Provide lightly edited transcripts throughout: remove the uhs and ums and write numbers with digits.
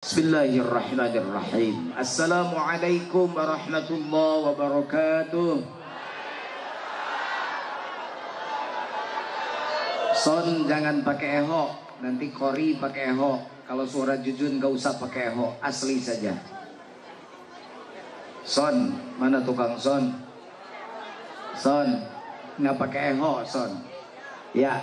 Bismillahirrahmanirrahim. Assalamualaikum warahmatullahi wabarakatuh. Son jangan pakai eho, nanti kori pakai eho. Kalau suara jujun gak usah pakai eho, asli saja. Son, mana tukang son? Son, nggak pakai eho son. Ya.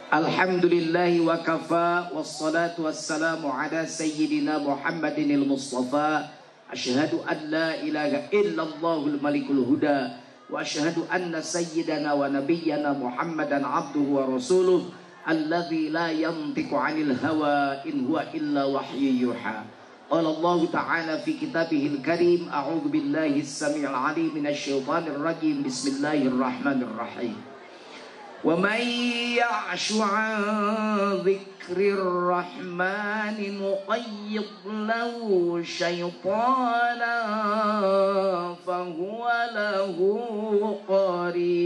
Alhamdulillahi wa kafa wassalatu wassalamu ala sayyidina Muhammadinil Mustafa. Asyhadu an la ilaha illallahul malikul huda wa asyhadu anna sayyidana wa nabiyyana Muhammadan abduhu wa rasuluh alladzi la yantiqu 'anil hawa in huwa illa wahyu yuha. Qala Allah ta'ala fi kitabihil karim a'udzu billahi as-sami'il 'alim minasy syaithanir rajim. Bismillahirrahmanirrahim. وَمَنْ يَعْشُ عَنْ ذِكْرِ الرَّحْمَنِ نُقَيِّضْ لَهُ شَيْطَانًا فَهُوَ لَهُ قَرِينٌ.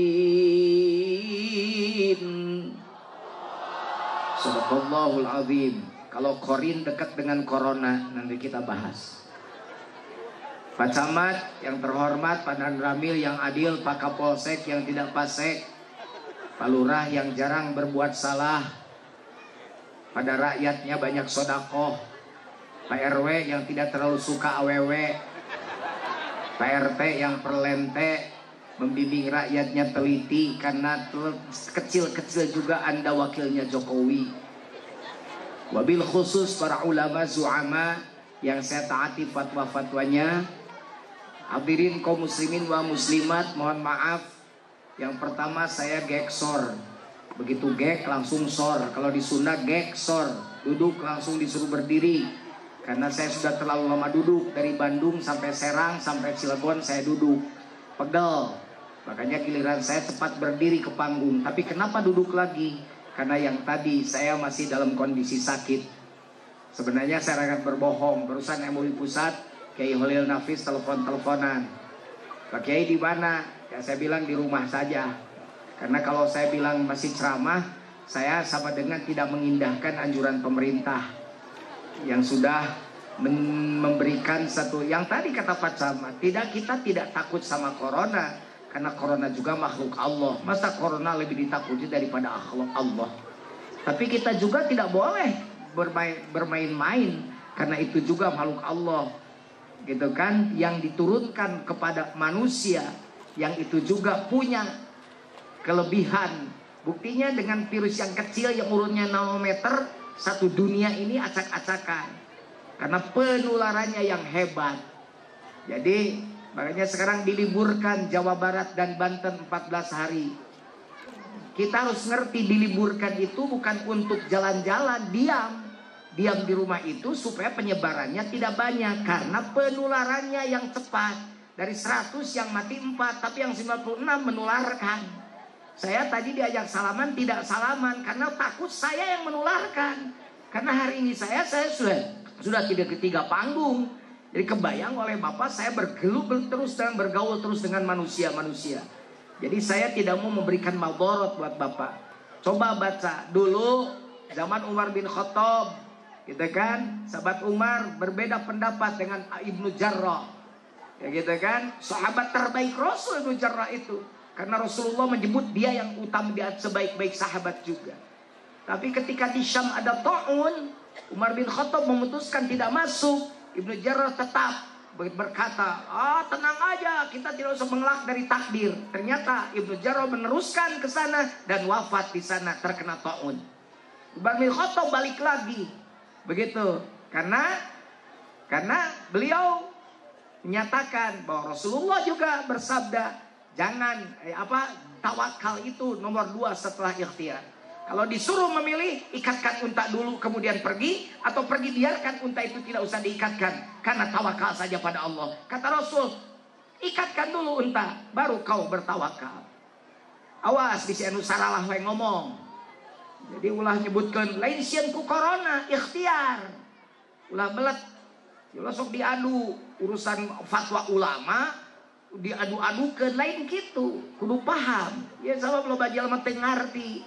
Sadaqallahul azim. Kalau korin dekat dengan corona, nanti kita bahas. Pak Camat yang terhormat, Pak Dan Ramil yang adil, Pak Kapolsek yang tidak pasek, Pak Lurah yang jarang berbuat salah, pada rakyatnya banyak sodakoh, Pak RW yang tidak terlalu suka awewe, Pak RT yang perlente, membimbing rakyatnya teliti, karena kecil-kecil juga Anda wakilnya Jokowi. Wabil khusus para ulama zu'ama yang saya taati fatwa-fatwanya. Hadirin kaum muslimin wa muslimat, mohon maaf. Yang pertama saya gek sor. Begitu gek langsung sor. Kalau di Sunda gek sor, duduk langsung disuruh berdiri. Karena saya sudah terlalu lama duduk. Dari Bandung sampai Serang sampai Cilegon saya duduk, pegel. Makanya giliran saya cepat berdiri ke panggung. Tapi kenapa duduk lagi? Karena yang tadi saya masih dalam kondisi sakit. Sebenarnya saya akan berbohong. Barusan MUI Pusat Kiai Holil Nafis telepon-teleponan, Pak Kiai di mana? Ya saya bilang di rumah saja. Karena kalau saya bilang masih ceramah, saya sama dengan tidak mengindahkan anjuran pemerintah yang sudah memberikan satu, yang tadi kata Pak Camat, kita tidak takut sama corona, karena corona juga makhluk Allah. Masa corona lebih ditakuti daripada Allah? Tapi kita juga tidak boleh bermain-main, karena itu juga makhluk Allah, gitu kan, yang diturunkan kepada manusia, yang itu juga punya kelebihan. Buktinya dengan virus yang kecil yang umurnya nanometer, satu dunia ini acak-acakan karena penularannya yang hebat. Jadi makanya sekarang diliburkan Jawa Barat dan Banten 14 hari. Kita harus ngerti diliburkan itu bukan untuk jalan-jalan, diam di rumah itu supaya penyebarannya tidak banyak, karena penularannya yang cepat. Dari 100 yang mati 4, tapi yang 96 menularkan. Saya tadi diajak salaman, tidak salaman karena takut saya yang menularkan. Karena hari ini saya sudah tidak ketiga panggung. Jadi kebayang oleh Bapak, saya bergelut terus dan bergaul terus dengan manusia-manusia. Jadi saya tidak mau memberikan maldorot buat Bapak. Coba baca dulu zaman Umar bin Khattab, gitu kan? Sahabat Umar berbeda pendapat dengan Ibnu Jarrah. Ya gitu kan, sahabat terbaik Rasul Ibnu Jarrah itu, karena Rasulullah menyebut dia yang utama, dia sebaik-baik sahabat juga. Tapi ketika di Syam ada ta'un, Umar bin Khattab memutuskan tidak masuk. Ibnu Jarrah tetap berkata, tenang aja, kita tidak usah mengelak dari takdir. Ternyata Ibnu Jarrah meneruskan ke sana dan wafat di sana terkena ta'un. Umar bin Khattab balik lagi, begitu, karena beliau menyatakan bahwa Rasulullah juga bersabda, jangan tawakal itu nomor 2 setelah ikhtiar. Kalau disuruh memilih, ikatkan unta dulu kemudian pergi, atau pergi biarkan unta itu tidak usah diikatkan, karena tawakal saja pada Allah. Kata Rasul, ikatkan dulu unta baru kau bertawakal. Awas di anu saralah yang ngomong. Jadi ulah nyebutkan lain sian ku corona, ikhtiar. Ulah belet, ulah sok diadu urusan fatwa ulama, diadu-adu ke lain gitu, kudu paham. Ya sama belum bajal mah teu ngarti.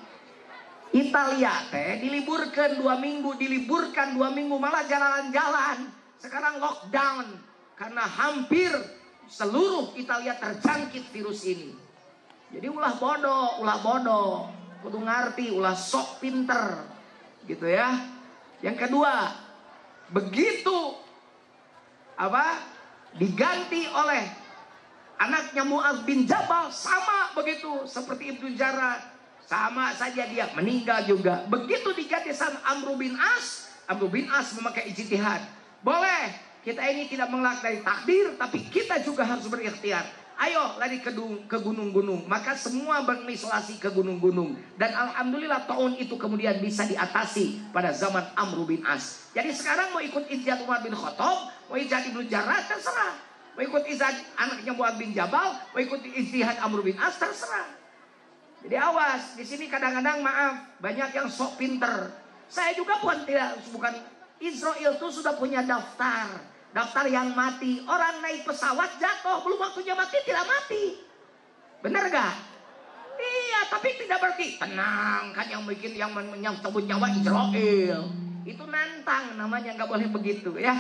Italia teh diliburkan 2 minggu, malah jalan-jalan. Sekarang lockdown karena hampir seluruh Italia terjangkit virus ini. Jadi ulah bodoh, kudu ngerti, ulah sok pinter, gitu ya. Yang kedua, begitu diganti oleh anaknya Mu'adz bin Jabal, sama begitu seperti Ibnu Jarrah, sama saja dia meninggal juga. Begitu diganti sama Amr bin As memakai ijtihad. Boleh, kita ini tidak mengelak dari takdir, tapi kita juga harus berikhtiar. Ayo lari ke gunung-gunung. Maka semua berisolasi ke gunung-gunung. Dan alhamdulillah tahun itu kemudian bisa diatasi pada zaman Amr bin As. Jadi sekarang mau ikut ijtihad Umar bin Khattab, mau ijtihad Ibnu Jarrah, terserah. Mau ikut ijtihad anaknya Mu'adz bin Jabal, mau ikut ijtihad Amr bin As, terserah. Jadi awas, di sini kadang-kadang maaf, banyak yang sok pinter. Saya juga bukan Israel tuh sudah punya daftar yang mati. Orang naik pesawat jatuh, belum waktunya mati tidak mati. Bener gak? Iya, tapi tidak berarti tenang kan yang bikin yang cabut nyawa Israel. Itu nantang namanya, nggak boleh begitu ya.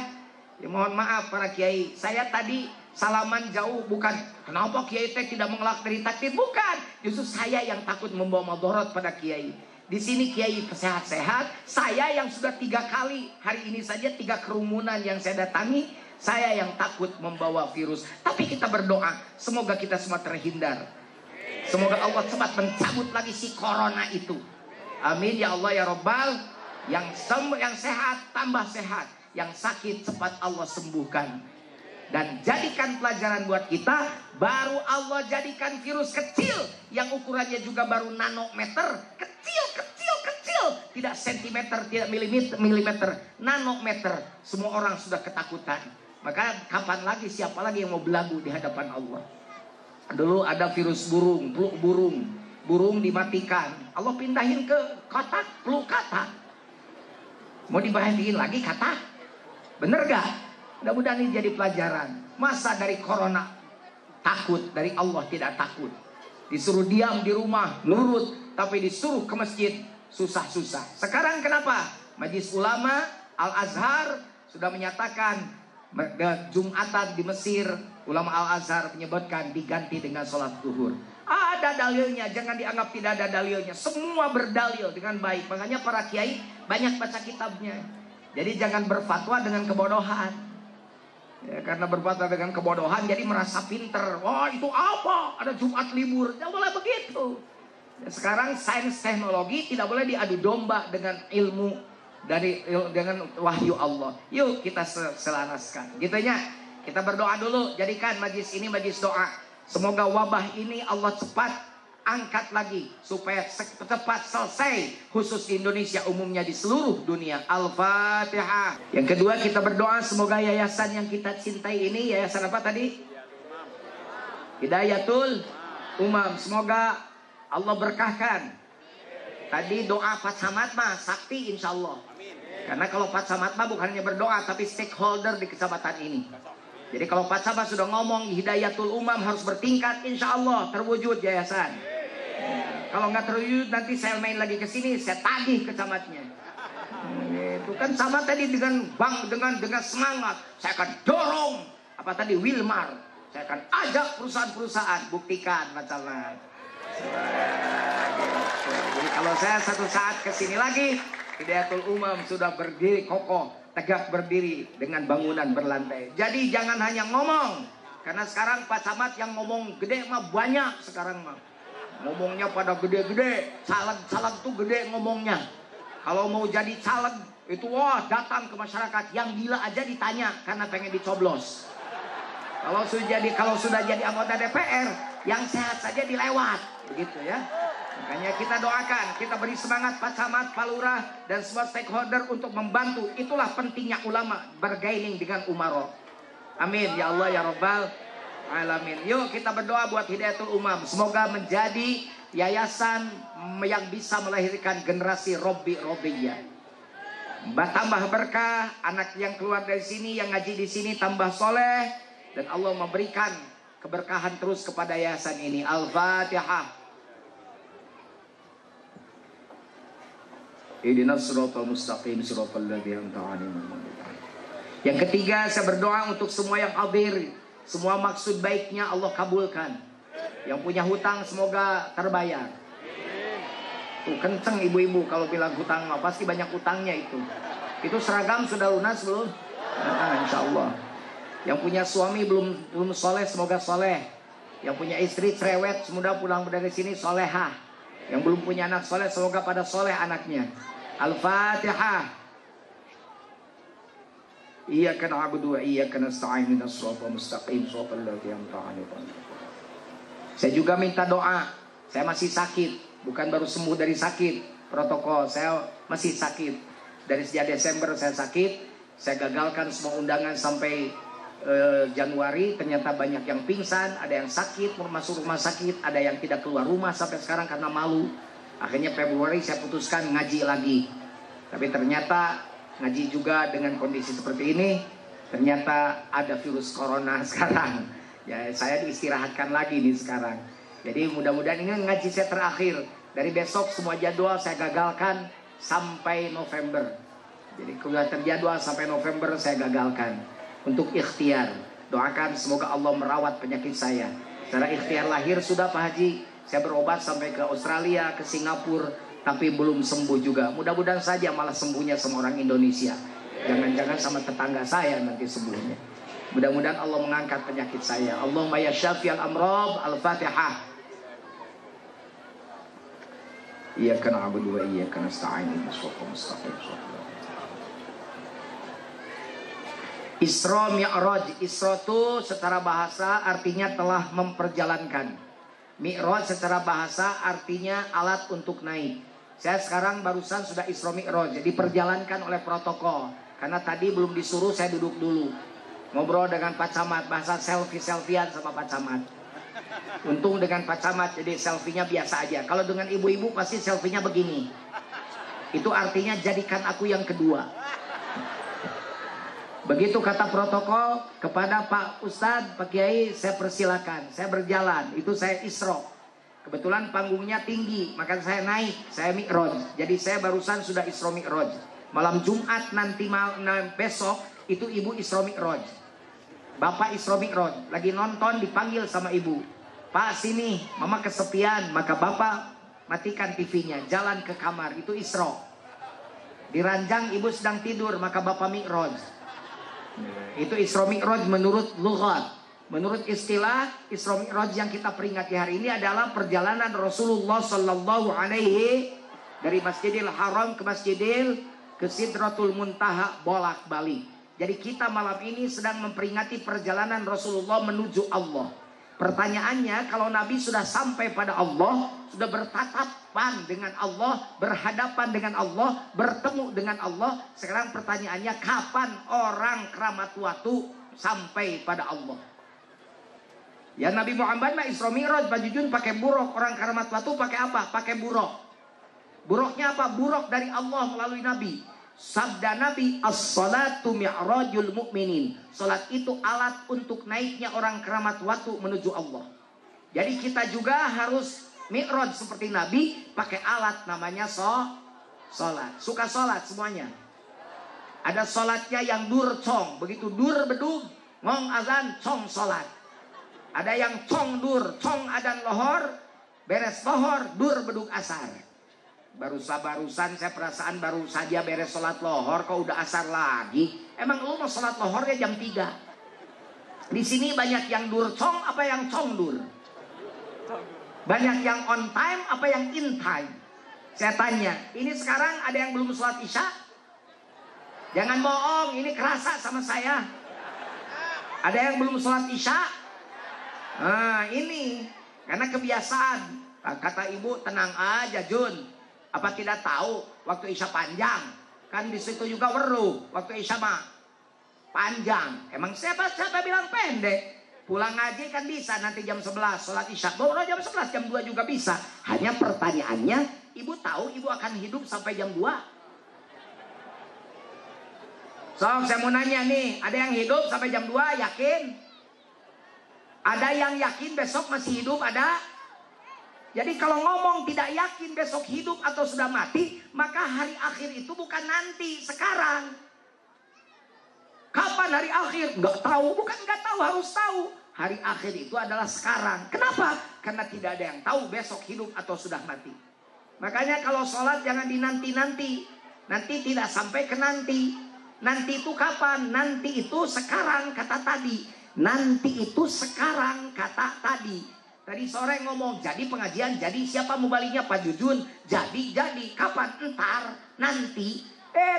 Ya mohon maaf para kiai, saya tadi salaman jauh, bukan kenapa kiai teh tidak mengelak dari takdir, bukan. Justru saya yang takut membawa madharat pada kiai. Di sini kiai sehat-sehat, saya yang sudah 3 kali hari ini saja 3 kerumunan yang saya datangi, saya yang takut membawa virus. Tapi kita berdoa, semoga kita semua terhindar. Semoga Allah cepat mencabut lagi si corona itu. Amin ya Allah ya Rabbal. Yang sehat tambah sehat, yang sakit cepat Allah sembuhkan. Dan jadikan pelajaran buat kita, baru Allah jadikan virus kecil yang ukurannya juga baru nanometer, kecil, tidak sentimeter, tidak milimeter, nanometer. Semua orang sudah ketakutan. Maka kapan lagi, siapa lagi yang mau belagu di hadapan Allah? Dulu ada virus burung dimatikan, Allah pindahin ke kotak, peluk katak. Mau dibahagiin lagi katak? Bener gak? Mudah-mudahan ini jadi pelajaran. Masa dari corona takut, dari Allah tidak takut. Disuruh diam di rumah, nurut. Tapi disuruh ke masjid, susah-susah. Sekarang kenapa? Majelis Ulama Al-Azhar sudah menyatakan Jumatan di Mesir, Ulama Al-Azhar menyebutkan diganti dengan sholat zuhur. Ada dalilnya, jangan dianggap tidak ada dalilnya. Semua berdalil dengan baik. Makanya para kiai banyak baca kitabnya. Jadi jangan berfatwa dengan kebodohan. Ya, karena berfatwa dengan kebodohan jadi merasa pinter. Wah itu apa? Ada Jumat libur. Tidak boleh begitu. Ya, sekarang sains teknologi tidak boleh diadu domba dengan ilmu dengan wahyu Allah. Yuk kita selaraskan. Gitunya. Kita berdoa dulu. Jadikan majlis ini majlis doa. Semoga wabah ini Allah cepat angkat lagi supaya cepat selesai, khusus di Indonesia, umumnya di seluruh dunia. Al-Fatihah. Yang kedua kita berdoa semoga yayasan yang kita cintai ini, yayasan apa tadi? Hidayatul Umam. Semoga Allah berkahkan. Tadi doa Pak Samad mah sakti insya Allah. Karena kalau Pak Samad mah bukan hanya berdoa tapi stakeholder di kecamatan ini. Jadi kalau Pak Samad sudah ngomong Hidayatul Umam harus bertingkat, insya Allah terwujud yayasan. Kalau nggak terwujud nanti saya main lagi ke sini, saya tagih ke camatnya. Itu kan sama tadi dengan semangat. Saya akan dorong apa tadi Wilmar. Saya akan ajak perusahaan-perusahaan buktikan masalah. Jadi kalau saya satu saat ke sini lagi, Hidayatul Umam sudah berdiri kokoh, tegak berdiri dengan bangunan berlantai. Jadi jangan hanya ngomong, karena sekarang Pak Camat yang ngomong gede mah banyak sekarang mah. Ngomongnya pada gede-gede, caleg tuh gede ngomongnya. Kalau mau jadi caleg itu wah datang ke masyarakat, yang gila aja ditanya karena pengen dicoblos. Kalau sudah jadi anggota DPR, yang sehat saja dilewat, begitu ya. Makanya kita doakan, kita beri semangat Pak Camat, Pak Lurah dan semua stakeholder untuk membantu. Itulah pentingnya ulama bergaining dengan umaro. Amin ya Allah ya Rabbal Alamin. Yuk kita berdoa buat Hidayatul Umam. Semoga menjadi yayasan yang bisa melahirkan generasi Robbiyah. Tambah berkah, anak yang keluar dari sini, yang ngaji di sini tambah soleh, dan Allah memberikan keberkahan terus kepada yayasan ini. Al-Fatihah. Ihdinas siratal mustaqim siratal ladzina an'amta 'alaihim. Yang ketiga, saya berdoa untuk semua yang hadir, semua maksud baiknya Allah kabulkan. Yang punya hutang semoga terbayar. Tuh kenceng ibu-ibu kalau bilang hutang, pasti banyak hutangnya itu. Itu seragam sudah lunas belum? Nah, insya Allah. Yang punya suami belum soleh semoga soleh. Yang punya istri cerewet semoga pulang dari sini solehah. Yang belum punya anak soleh semoga pada soleh anaknya. Al-Fatihah. Iyyaka na'budu wa iyyaka nasta'in ihdinas siratal mustaqim siratal ladzina an'amta 'alaihim. Saya juga minta doa. Saya masih sakit, bukan baru sembuh dari sakit. Protokol saya masih sakit. Dari sejak Desember saya sakit. Saya gagalkan semua undangan sampai Januari. Ternyata banyak yang pingsan, ada yang sakit masuk rumah sakit, ada yang tidak keluar rumah sampai sekarang karena malu. Akhirnya Februari saya putuskan ngaji lagi. Tapi ternyata ngaji juga dengan kondisi seperti ini, ternyata ada virus corona sekarang. Ya, saya diistirahatkan lagi nih sekarang. Jadi mudah-mudahan ini ngaji saya terakhir. Dari besok semua jadwal saya gagalkan sampai November. Jadi kalau terjadwal sampai November saya gagalkan untuk ikhtiar. Doakan semoga Allah merawat penyakit saya. Secara ikhtiar lahir sudah Pak Haji. Saya berobat sampai ke Australia, ke Singapura, tapi belum sembuh juga. Mudah-mudahan saja malah sembuhnya sama orang Indonesia. Jangan-jangan sama tetangga saya nanti sembuhnya. Mudah-mudahan Allah mengangkat penyakit saya. Allahumma ya syafi'al amrad. Al-Fatihah. Iyyaka na'budu wa iyyaka nasta'in ihdinas siratal mustaqim. Isra Mi'raj. Isra itu secara bahasa artinya telah memperjalankan. Mi'raj secara bahasa artinya alat untuk naik. Saya sekarang barusan sudah Isra Mi'raj, jadi perjalankan oleh protokol. Karena tadi belum disuruh, saya duduk dulu. Ngobrol dengan Pak Camat, bahasa selfie-selfian sama Pak Camat. Untung dengan Pak Camat, jadi selfie-nya biasa aja. Kalau dengan ibu-ibu pasti selfie-nya begini. Itu artinya jadikan aku yang kedua. Begitu kata protokol kepada Pak Ustadz, Pak Kiai, saya persilakan, saya berjalan, itu saya Isra. Kebetulan panggungnya tinggi, maka saya naik, saya Mi'raj. Jadi saya barusan sudah Isra Mi'raj. Malam Jumat nanti besok itu ibu Isra Mi'raj. Bapak Isra Mi'raj, lagi nonton dipanggil sama ibu. Pak sini, mama kesepian, maka bapak matikan TV-nya, jalan ke kamar, itu Isra. Di ranjang ibu sedang tidur, maka bapak Mi'raj. Itu Isra Mi'raj menurut lughat. Menurut istilah, Isra Mi'raj yang kita peringati hari ini adalah perjalanan Rasulullah Sallallahu Alaihi dari Masjidil Haram ke Sidratul Muntaha bolak-balik. Jadi kita malam ini sedang memperingati perjalanan Rasulullah menuju Allah. Pertanyaannya, kalau Nabi sudah sampai pada Allah, sudah bertatapan dengan Allah, berhadapan dengan Allah, bertemu dengan Allah, sekarang pertanyaannya, kapan orang keramat waktu sampai pada Allah? Ya Nabi Muhammad mah Isra Mi'raj, Pak Jujun pakai buruk, orang keramat waktu pakai apa? Pakai buruk. Buruknya apa? Buruk dari Allah melalui Nabi. Sabda Nabi, as-salatu mi'rajul mu'minin. Salat itu alat untuk naiknya orang keramat waktu menuju Allah. Jadi kita juga harus mi'raj seperti Nabi, pakai alat namanya salat. Suka salat semuanya? Ada salatnya yang dur cong, begitu dur bedug, ngong azan, cong salat. Ada yang cong dur, cong adan lohor, beres lohor, dur bedug asar. Barusan saya perasaan baru saja beres sholat lohor, kok udah asar lagi. Emang lu mau sholat lohornya jam 3? Di sini banyak yang dur cong, apa yang cong dur? Banyak yang on time, apa yang in time? Saya tanya, ini sekarang ada yang belum sholat isya? Jangan bohong, ini kerasa sama saya. Ada yang belum sholat isya? Nah ini, karena kebiasaan. Kata ibu, tenang aja Jun. Apa tidak tahu waktu isya panjang? Kan di situ juga weruh. Waktu isya mah panjang. Emang siapa bilang pendek? Pulang ngaji kan bisa nanti jam 11 sholat isya. Baru jam 11, jam 2 juga bisa. Hanya pertanyaannya, ibu tahu ibu akan hidup sampai jam 2? So, saya mau nanya nih, ada yang hidup sampai jam 2 yakin? Ada yang yakin besok masih hidup ada? Jadi kalau ngomong tidak yakin besok hidup atau sudah mati, maka hari akhir itu bukan nanti, sekarang. Kapan hari akhir? Nggak tahu. Bukan nggak tahu, harus tahu. Hari akhir itu adalah sekarang. Kenapa? Karena tidak ada yang tahu besok hidup atau sudah mati. Makanya kalau sholat jangan dinanti-nanti. Nanti tidak sampai ke nanti. Nanti itu kapan? Nanti itu sekarang, kata tadi. Nanti itu sekarang, kata tadi. Tadi sore ngomong, jadi pengajian, jadi siapa mubaliknya Pak Jujun? Jadi. Kapan? Entar, nanti.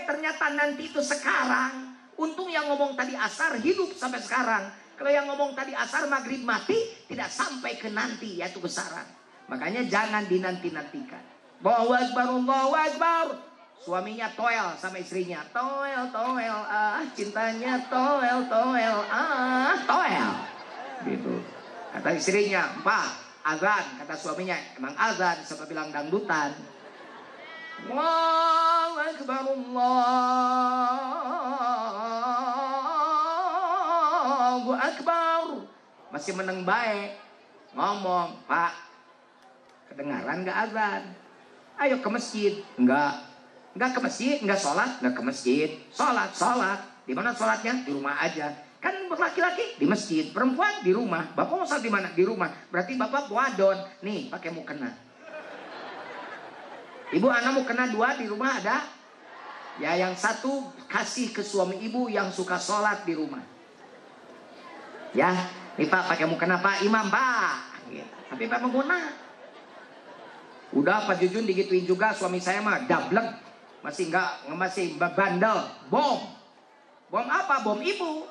Ternyata nanti itu sekarang. Untung yang ngomong tadi asar hidup sampai sekarang. Kalau yang ngomong tadi asar maghrib mati, tidak sampai ke nanti, yaitu besaran. Makanya jangan dinanti-nantikan. Allahu Akbar, Allahu Akbar. Suaminya toel sama istrinya. Toel, cintanya toel, toel. Gitu. Kata istrinya, Pak, azan. Kata suaminya, emang azan, siapa bilang dangdutan. Allahu Akbar, Allahu Akbar. Masih meneng baik. Ngomong, Pak, kedengaran gak azan? Ayo ke masjid. Enggak ke masjid, enggak sholat, enggak ke masjid. Sholat. Di mana sholatnya? Di rumah aja. Kan laki-laki di masjid, perempuan di rumah. Bapak mau sholat di mana? Di rumah. Berarti bapak wadon. Nih, pakai mukena. Ibu anak mukena 2 di rumah ada? Ya, yang satu kasih ke suami ibu yang suka sholat di rumah. Ya, nih Pak pakai mukena Pak, imam Pak. Gitu. Tapi Pak menggunakan. Udah Pak Jujun digituin juga suami saya mah dablek. Masih bandel. Bom apa? Bom ibu.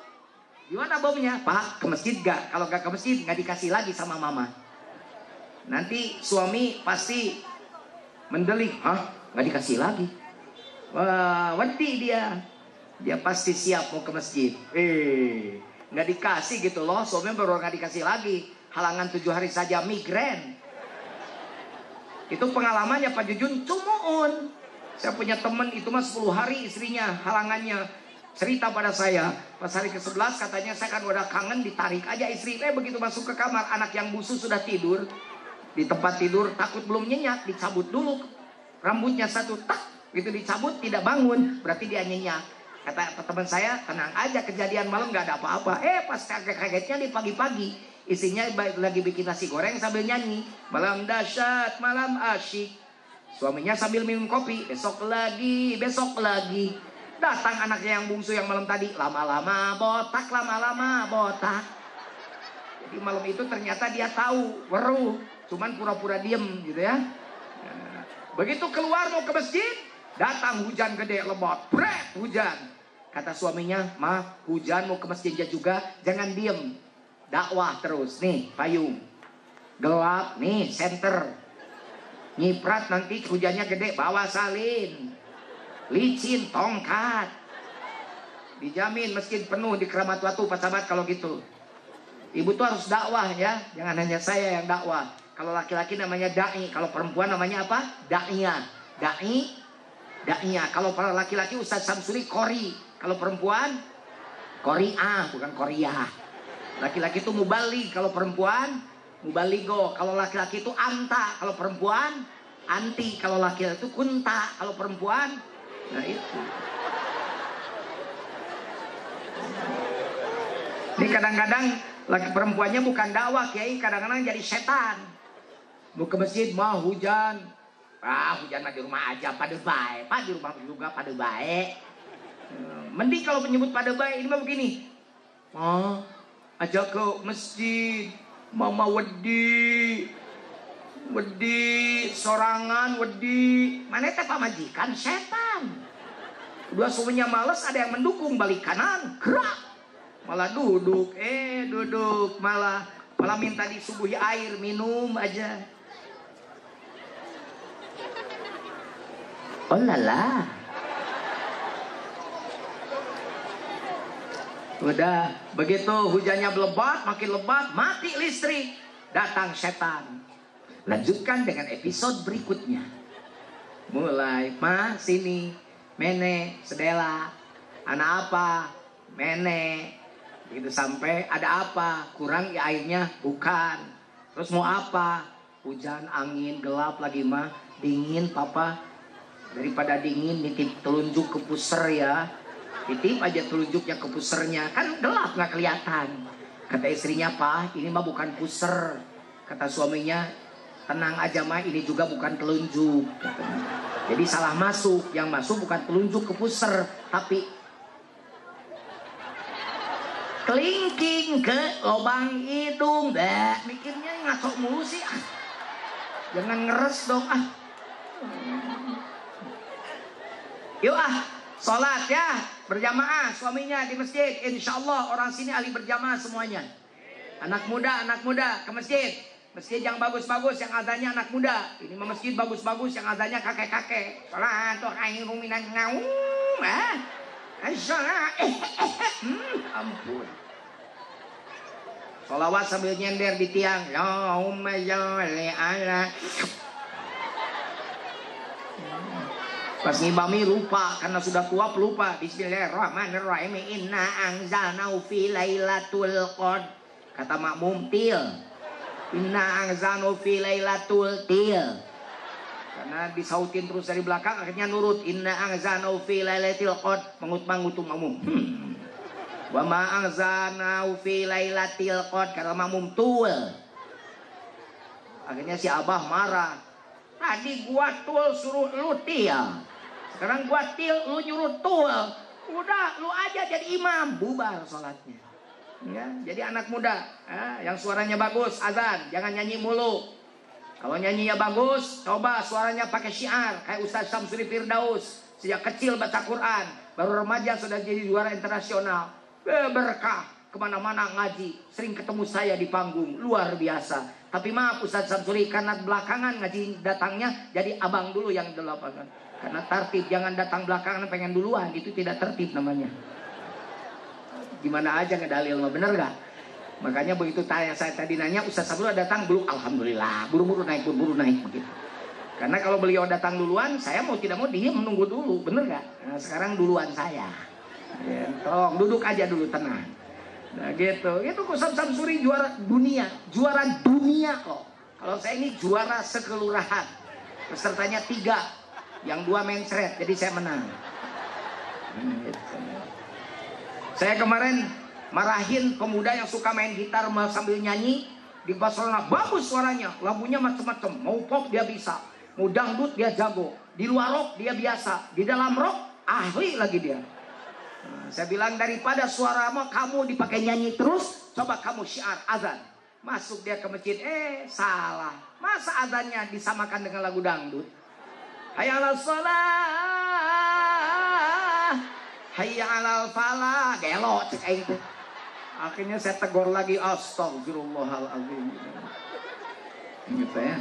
Gimana bomnya? Pak, ke masjid gak? Kalau gak ke masjid gak dikasih lagi sama mama. Nanti suami pasti mendelik. Hah? Gak dikasih lagi? Wah, wedi dia. Dia pasti siap mau ke masjid. Gak dikasih gitu loh. Suami baru gak dikasih lagi. Halangan 7 hari saja migren. Itu pengalamannya Pak Jujun cumuun. Saya punya teman itu mah 10 hari istrinya halangannya. Cerita pada saya, pas hari ke-11 katanya saya kan udah kangen, ditarik aja istri. Begitu masuk ke kamar, anak yang busuk sudah tidur. Di tempat tidur, takut belum nyenyak, dicabut dulu. Rambutnya satu, tak, gitu dicabut, tidak bangun. Berarti dia nyenyak. Kata teman saya, tenang aja kejadian malam gak ada apa-apa. Pas kaget-kagetnya di pagi-pagi. Istrinya lagi bikin nasi goreng sambil nyanyi. Malam dahsyat, malam asyik. Suaminya sambil minum kopi. Besok lagi. Datang anaknya yang bungsu yang malam tadi. Lama-lama botak. Jadi malam itu ternyata dia tahu. Weruh. Cuman pura-pura diem gitu ya. Nah, begitu keluar mau ke masjid. Datang hujan gede lebat. Bret hujan. Kata suaminya, Ma, hujan mau ke masjidnya juga. Jangan diem. Dakwah terus. Nih payung. Gelap. Nih senter. Nyiprat nanti hujannya gede, bawa salin, licin, tongkat. Dijamin masjid penuh di Keramat Watu Pak Sahabat kalau gitu. Ibu tuh harus dakwah ya, jangan hanya saya yang dakwah. Kalau laki-laki namanya da'i, kalau perempuan namanya apa? Da'iyah. Da'iyah. Kalau para laki-laki Ustaz Samsuri Kori, kalau perempuan Kori'ah, bukan Korea. Laki-laki itu mubali, kalau perempuan mubaligo. Kalau laki-laki itu anta, kalau perempuan anti. Kalau laki-laki itu kunta, kalau perempuan nah itu. Ini kadang-kadang laki perempuannya bukan dakwah kiai, kadang-kadang jadi setan. Mau ke masjid mau hujan. Hujan mah di rumah aja, pada baik. Pak di rumah juga pada baik. Mending kalau menyebut pada baik ini mah begini. Ajak ke masjid. Mama wedi sorangan wedi. Mana teh pamajikan setan. Kedua suaminya males, ada yang mendukung balik kanan, gerak. Malah duduk, malah minta disuguhi air, minum aja. Oh lala. Udah begitu hujannya lebat, makin lebat, mati listrik, datang setan. Lanjutkan dengan episode berikutnya. Mulai, Ma sini, Mene, Sedela, anak apa, Mene, begitu sampai ada apa, kurang ya airnya, bukan. Terus mau apa, Hujan, angin, gelap lagi mah. Dingin papa. Daripada dingin nitip telunjuk ke puser ya. Titip aja telunjuknya ke pusernya. Kan gelap gak kelihatan. Kata istrinya, Pak ini mah bukan puser. Kata suaminya, tenang aja mah ini juga bukan telunjuk. Jadi salah masuk. Yang masuk bukan telunjuk ke puser. Tapi kelingking ke lubang hidung. Mikirnya ngaco mulu sih. Jangan ngeres dong. Yuk sholat ya berjamaah suaminya di masjid. Insya Allah orang sini ahli berjamaah semuanya. Anak muda ke masjid. Masjid yang bagus-bagus yang azannya anak muda. Ini masjid bagus-bagus yang azannya kakek-kakek. Sholat tuh khairum minan naum. Ampun. Sholawat sambil nyender di tiang. Allahumma sholli ala. Pas ngimami lupa karena sudah tua pelupa. Bismillahirrahmanirrahim. Inna anzalnahu fi lailatul qadr. Kata makmum til. Inna anzalnahu fi lailatul til. Karena disautin terus dari belakang akhirnya nurut. Inna anzalnahu fi lailatul qadr. Mangut-mangut tuh makmum. Wa ma anzalnahu fi lailatul qadr. Kata makmum tul. Akhirnya si abah marah. Tadi gua tul suruh lu til. Sekarang gua til lu nyuruh tul. Udah lu aja jadi imam. Bubar sholatnya. Ya, jadi anak muda yang suaranya bagus azan, jangan nyanyi mulu. Kalau nyanyinya bagus, coba suaranya pakai syiar kayak Ustaz Syamsuri Firdaus. Sejak kecil baca Quran, baru remaja sudah jadi juara internasional. Berkah kemana-mana ngaji, sering ketemu saya di panggung, luar biasa. Tapi maaf Ustaz Syamsuri, karena belakangan ngaji datangnya, jadi abang dulu yang delapan. Karena tertib, jangan datang belakangan pengen duluan, itu tidak tertib namanya. Gimana aja ngedalil mah, bener gak? Makanya begitu saya tadi nanya Ustaz Sabul datang belum, alhamdulillah buru-buru naik begitu. Karena kalau beliau datang duluan, saya mau tidak mau diem menunggu dulu, bener gak? Nah, sekarang duluan saya. Ya, tolong duduk aja dulu tenang. Nah gitu, itu Ustaz Syamsuri juara dunia kok. Kalau saya ini juara sekelurahan. Pesertanya 3, yang 2 mencret, jadi saya menang. Gitu. Saya kemarin marahin pemuda yang suka main gitar sambil nyanyi di Barcelona. Bagus suaranya, lagunya macam-macam. Mau pop dia bisa, mau dangdut dia jago. Di luar rock dia biasa, di dalam rock ahli lagi dia. Nah, saya bilang daripada suaramu kamu dipakai nyanyi terus, coba kamu syiar azan. Masuk dia ke masjid, salah. Masa azannya disamakan dengan lagu dangdut? Hayya 'alas shalah, hayya 'alal falah, gelo cek aing teh. Akhirnya saya tegur lagi, astagfirullahaladzim. Gitu ya.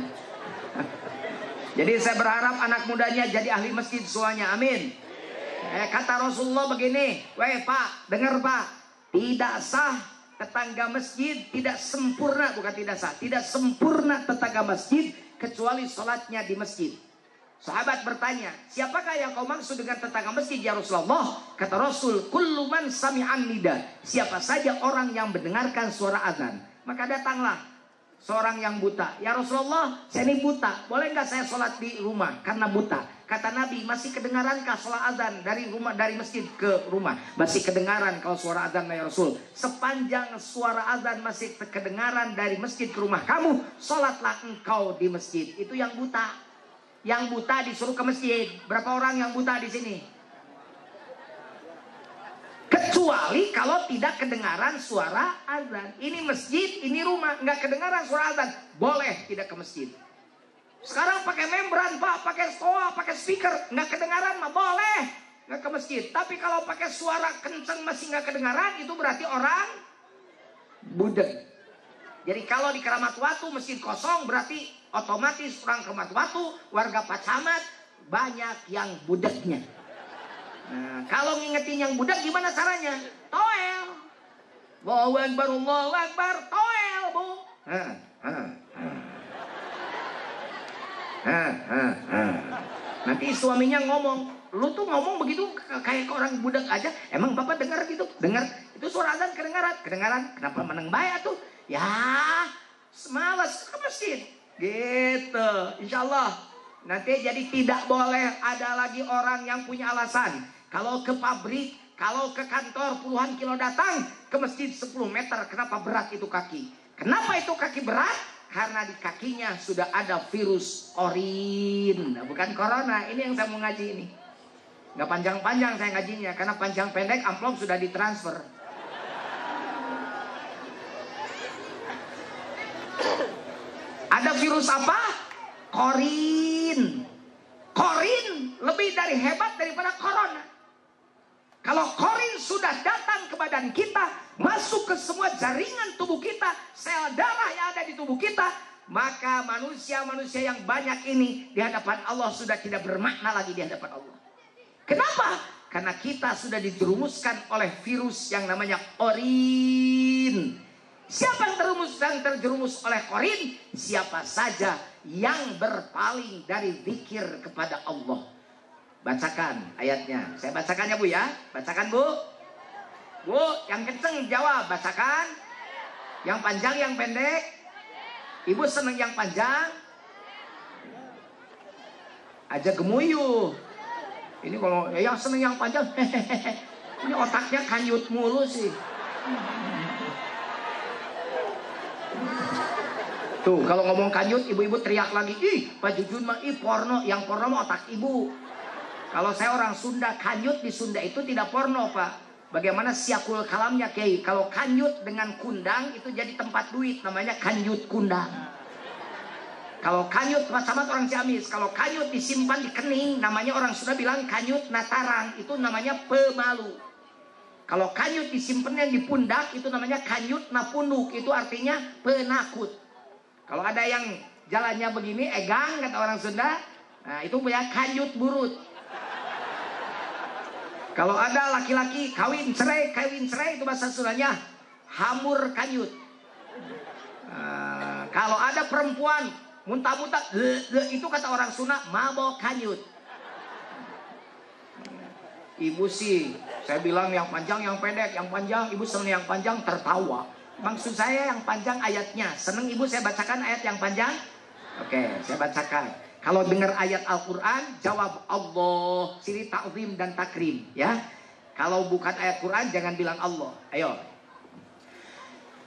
Jadi saya berharap anak mudanya jadi ahli masjid semuanya, amin. Kata Rasulullah begini, weh Pak, dengar Pak, tidak sah tetangga masjid, tidak sempurna, bukan tidak sah, tidak sempurna tetangga masjid kecuali sholatnya di masjid. Sahabat bertanya, siapakah yang kau maksud dengan tetangga masjid ya Rasulullah? Kata Rasul, kullu man sami'an nida, siapa saja orang yang mendengarkan suara azan. Maka datanglah seorang yang buta. Ya Rasulullah, saya ini buta, boleh nggak saya sholat di rumah karena buta? Kata Nabi, masih kedengarankah sholat azan dari rumah, dari masjid ke rumah? Masih kedengaran kalau suara azan ya Rasul. Sepanjang suara azan masih kedengaran dari masjid ke rumah kamu, sholatlah engkau di masjid. Itu yang buta. Yang buta disuruh ke masjid. Berapa orang yang buta di sini? Kecuali kalau tidak kedengaran suara azan. Ini masjid, ini rumah, nggak kedengaran suara azan, boleh tidak ke masjid. Sekarang pakai membran Pak, pakai stoa, pakai speaker, nggak kedengaran mah boleh nggak ke masjid. Tapi kalau pakai suara kenceng masih nggak kedengaran, itu berarti orang budek. Jadi kalau di Keramat Watu masjid kosong, berarti otomatis orang Keramat Watu, warga Pacamat banyak yang budeknya. Nah, kalau ngingetin yang budak gimana caranya? Toel. Allahu Akbar, Allahu Akbar, toel, Bu. Nanti suaminya ngomong, lu tuh ngomong begitu kayak orang budak aja. Emang Bapak dengar gitu? Dengar. Itu suara azan kedengaran. Kenapa meneng bayar tuh? Ya, semalas ke masjid. Gitu. Insya Allah nanti jadi tidak boleh ada lagi orang yang punya alasan. Kalau ke pabrik, kalau ke kantor puluhan kilo datang, ke masjid 10 meter. Kenapa berat itu kaki? Kenapa itu kaki berat? Karena di kakinya sudah ada virus orin. Nah, bukan corona. Ini yang saya mau ngaji ini. Nggak panjang-panjang saya ngajinya. Karena panjang pendek amplop sudah ditransfer. Ada virus apa? Korin. Korin lebih dari hebat daripada corona. Kalau korin sudah datang ke badan kita, masuk ke semua jaringan tubuh kita, sel darah yang ada di tubuh kita, maka manusia-manusia yang banyak ini di hadapan Allah sudah tidak bermakna lagi di hadapan Allah. Kenapa? Karena kita sudah dijerumuskan oleh virus yang namanya orin. Siapa yang terjerumus oleh korin? Siapa saja yang berpaling dari zikir kepada Allah. Bacakan ayatnya. Saya bacakan ya Bu ya. Bacakan Bu. Bu, yang kenceng jawab. Bacakan. Yang panjang, yang pendek. Ibu seneng yang panjang. Aja gemuyuh. Ini kalau yang seneng yang panjang. Ini otaknya kanyut mulu sih. Tuh, kalau ngomong kanyut, ibu-ibu teriak lagi. Ih, Pak Jujun mah porno. Yang porno mah otak ibu. Kalau saya orang Sunda, kanyut di Sunda itu tidak porno, Pak. Bagaimana siakul kalamnya, Kiai? Kalau kanyut dengan kundang itu jadi tempat duit, namanya kanyut kundang. Kalau kanyut, Pak Samad orang Ciamis, kalau kanyut disimpan di kening, namanya orang Sunda bilang kanyut natarang, itu namanya pemalu. Kalau kanyut disimpannya di pundak, itu namanya kanyut napunduk, itu artinya penakut. Kalau ada yang jalannya begini, egang kata orang Sunda, nah itu punya kanyut burut. Kalau ada laki-laki kawin cerai itu bahasa Sundanya hamur kanyut. Kalau ada perempuan muntah-muntah, itu kata orang Sunda mabok kanyut. Ibu sih, saya bilang yang panjang, yang pendek, yang panjang. Ibu seneng yang panjang, tertawa. Maksud saya yang panjang ayatnya. Seneng ibu saya bacakan ayat yang panjang? Oke, saya bacakan. Kalau dengar ayat Al-Quran, jawab Allah. Ciri ta'zim dan takrim. Ya. Kalau bukan ayat Quran, jangan bilang Allah. Ayo.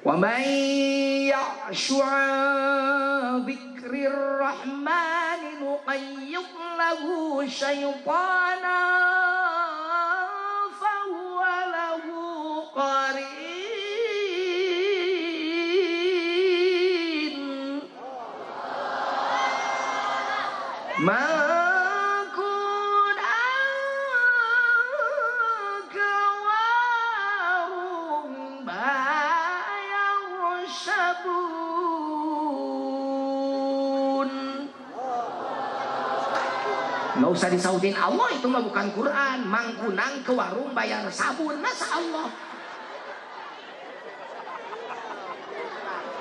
Wa may ya'shu 'an dzikrir rahmani nuqayyid lahu syaitana fa huwa lahu qarin. Makun kewarung bayang sabun. Nggak usah disautin Allah, itu mah bukan Quran. Mangkunang ke warung bayar sabun, masa Allah?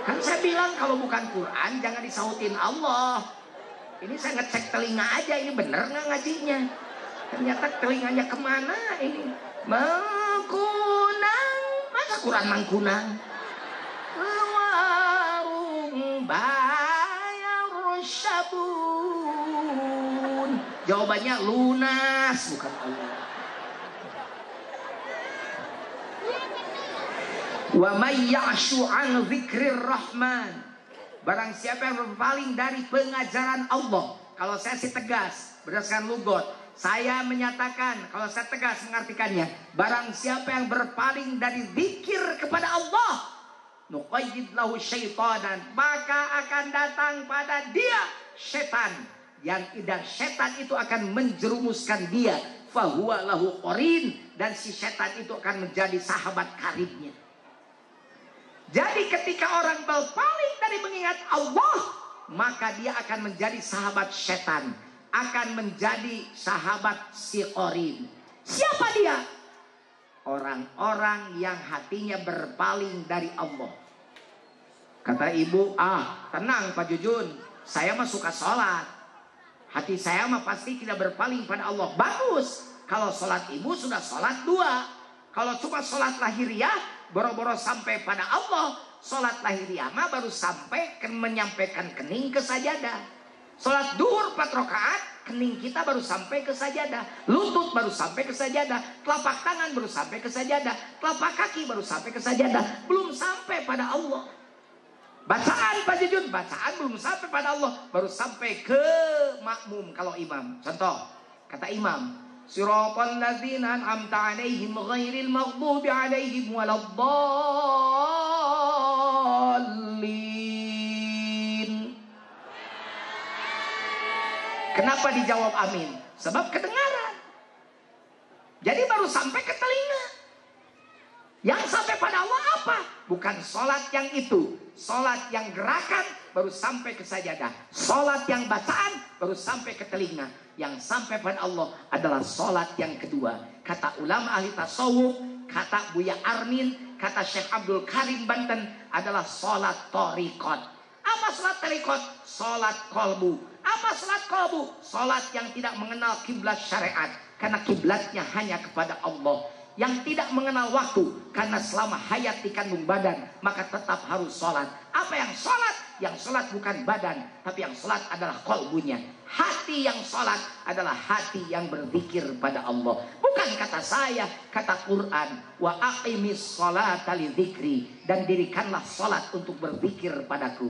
Kan saya bilang kalau bukan Quran jangan disautin Allah. Ini saya ngecek telinga aja, ini bener nggak ngajinya? Ternyata telinganya kemana ini? Mangkunang, masa Quran mangkunang? Warung bayar sabun. Jawabannya lunas, bukan Allah. Wa may ya'shu 'an dzikrir rahman. Barang siapa yang berpaling dari pengajaran Allah. Kalau saya sih tegas berdasarkan lugot, saya menyatakan, kalau saya tegas mengartikannya, barang siapa yang berpaling dari zikir kepada Allah, nuqayyid lahu syaitanan, maka akan datang pada dia setan, yang idah setan itu akan menjerumuskan dia, fahuwa lahu qarin, dan si setan itu akan menjadi sahabat karibnya. Jadi ketika orang berpaling dari mengingat Allah, maka dia akan menjadi sahabat setan, akan menjadi sahabat si qarin. Siapa dia? Orang-orang yang hatinya berpaling dari Allah. Kata ibu, tenang Pak Jujun, saya mah suka sholat. Hati saya mah pasti tidak berpaling pada Allah. Bagus, kalau sholat ibu sudah sholat 2. Kalau cuma sholat lahiriah, boro-boro sampai pada Allah. Sholat lahiriah mah baru sampai menyampaikan kening ke sajadah. Sholat duhur 4 rakaat, kening kita baru sampai ke sajadah, lutut baru sampai ke sajadah, telapak tangan baru sampai ke sajadah, telapak kaki baru sampai ke sajadah, belum sampai pada Allah. Bacaan Pak Jujun, bacaan belum sampai pada Allah, baru sampai ke makmum kalau imam. Contoh, kata imam, siratal ladzina an'amta 'alaihim ghairil maghdubi 'alaihim waladdallin. Kenapa dijawab amin? Sebab kedengaran. Jadi baru sampai ke telinga. Yang sampai pada Allah apa? Bukan sholat yang itu. Sholat yang gerakan baru sampai ke sajadah. Sholat yang bacaan baru sampai ke telinga. Yang sampai pada Allah adalah sholat yang kedua. Kata ulama ahli tasawuf, kata Buya Armin, kata Syekh Abdul Karim Banten, adalah sholat thariqat. Apa sholat thariqat? Sholat kolbu. Apa sholat kolbu? Sholat yang tidak mengenal kiblat syariat. Karena kiblatnya hanya kepada Allah. Yang tidak mengenal waktu, karena selama hayat di kandung badan, maka tetap harus sholat. Apa yang sholat? Yang sholat bukan badan, tapi yang sholat adalah kolbunya. Hati yang sholat adalah hati yang berzikir pada Allah. Bukan kata saya, kata Quran. Wa aqimis sholata li dzikri, dan dirikanlah sholat untuk berzikir padaku.